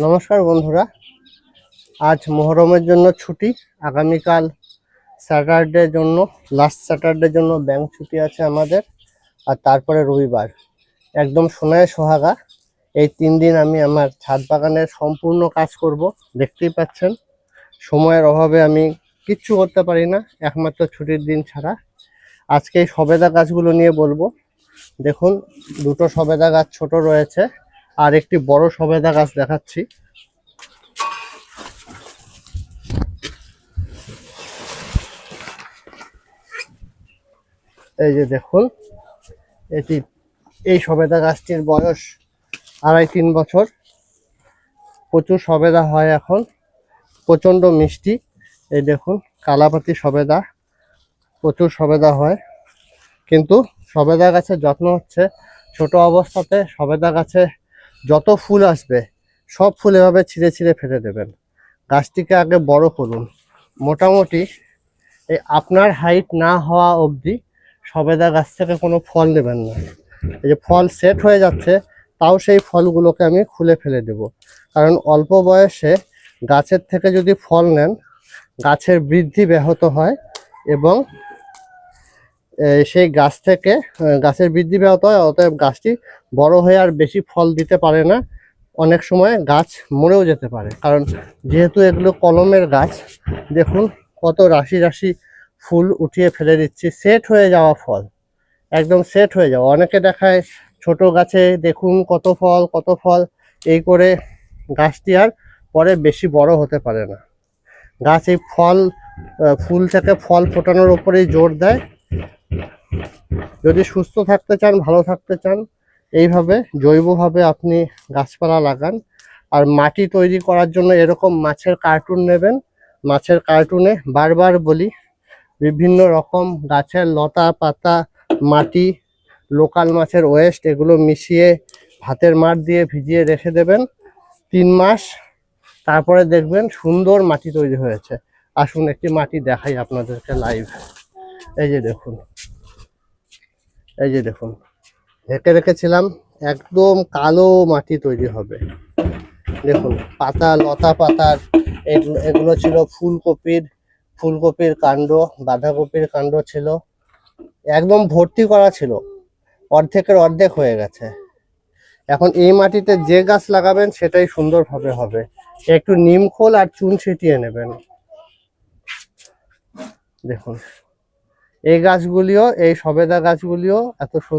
নমস্কার বন্ধুরা, আজ মোহরমের জন্য ছুটি। আগামীকাল স্যাটারডের জন্য, লাস্ট স্যাটারডের জন্য ব্যাংক ছুটি আছে আমাদের। আর তারপরে রবিবার, একদম সোনায় সোহাগা। এই 3 দিন আমি আমার ছাদ বাগানের সম্পূর্ণ কাজ করব। দেখতেই পাচ্ছেন, সময়ের অভাবে আমি কিচ্ছু করতে পারি না, একমাত্র ছুটির দিন ছাড়া। আজকে এই সবেদা গাছগুলো নিয়ে বলবো। দেখুন, দুটো সবেদা গাছ ছোট রয়েছে, আর একটি বড় সবেদা গাছ দেখাচ্ছি। এই যে দেখুন, এই সবেদা গাছটির বয়স 2.5-3 বছর। প্রচুর সবেদা হয় এখন, প্রচণ্ড মিষ্টি। এই দেখুন, কালাপাতি সবেদা, প্রচুর সবেদা হয়। কিন্তু সবেদা গাছের যত্ন হচ্ছে, ছোট অবস্থাতে সবেদা গাছে যত ফুল আসবে সব ফুল এভাবে ছিঁড়ে ছিঁড়ে ফেলে দেবেন। গাছটিকে আগে বড় করুন। মোটামুটি এই আপনার হাইট না হওয়া অবধি সবেদা গাছ থেকে কোনো ফল নেবেন না। এই যে ফল সেট হয়ে যাচ্ছে, তাও সেই ফলগুলোকে আমি খুলে ফেলে দেব। কারণ অল্প বয়সে গাছের থেকে যদি ফল নেন, গাছের বৃদ্ধি ব্যাহত হয় এবং সেই গাছ থেকে গাছের বৃদ্ধি ব্যাহত হয়। অতএব গাছটি বড় হয়ে আর বেশি ফল দিতে পারে না। অনেক সময় গাছ মরেও যেতে পারে, কারণ যেহেতু এগুলো কলমের গাছ। দেখুন কত রাশি রাশি ফুল উঠিয়ে ফেলে দিচ্ছি, সেট হয়ে যাওয়া ফল, একদম সেট হয়ে যাওয়া। অনেকে দেখায় ছোট গাছে দেখুন কত ফল কত ফল, এই করে গাছটি আর পরে বেশি বড় হতে পারে না। গাছ এই ফুল থেকে ফল ফোটানোর উপরেই জোর দেয়। যদি সুস্থ থাকতে চান, ভালো থাকতে চান, এইভাবে জৈবভাবে আপনি গাছপালা লাগান। আর মাটি তৈরি করার জন্য এরকম মাছের কার্টুন নেবেন। মাছের কার্টুনে বারবার বলি, বিভিন্ন রকম গাছের লতা পাতা, মাটি, লোকাল মাছের ওয়েস্ট, এগুলো মিশিয়ে ভাতের মাড় দিয়ে ভিজিয়ে রেখে দেবেন 3 মাস। তারপরে দেখবেন সুন্দর মাটি তৈরি হয়েছে। আসুন একটি মাটি দেখাই আপনাদেরকে লাইভ। এই যে দেখুন, এই যে দেখুন, ঢেকে রেখেছিলাম, একদম কালো মাটি তৈরি হবে। দেখুন পাতা, লতা পাতার, এগুলো ছিল ফুলকপির কাণ্ড, বাঁধাকপির কাণ্ড ছিল, একদম ভর্তি করা ছিল, অর্ধেকের অর্ধেক হয়ে গেছে। এখন এই মাটিতে যে গাছ লাগাবেন সেটাই সুন্দরভাবে হবে। একটু নিমখোল আর চুন ছিটিয়ে নেবেন। দেখুন এই গাছগুলিও, এই সবেদা গাছগুলিও এত সুন্দর।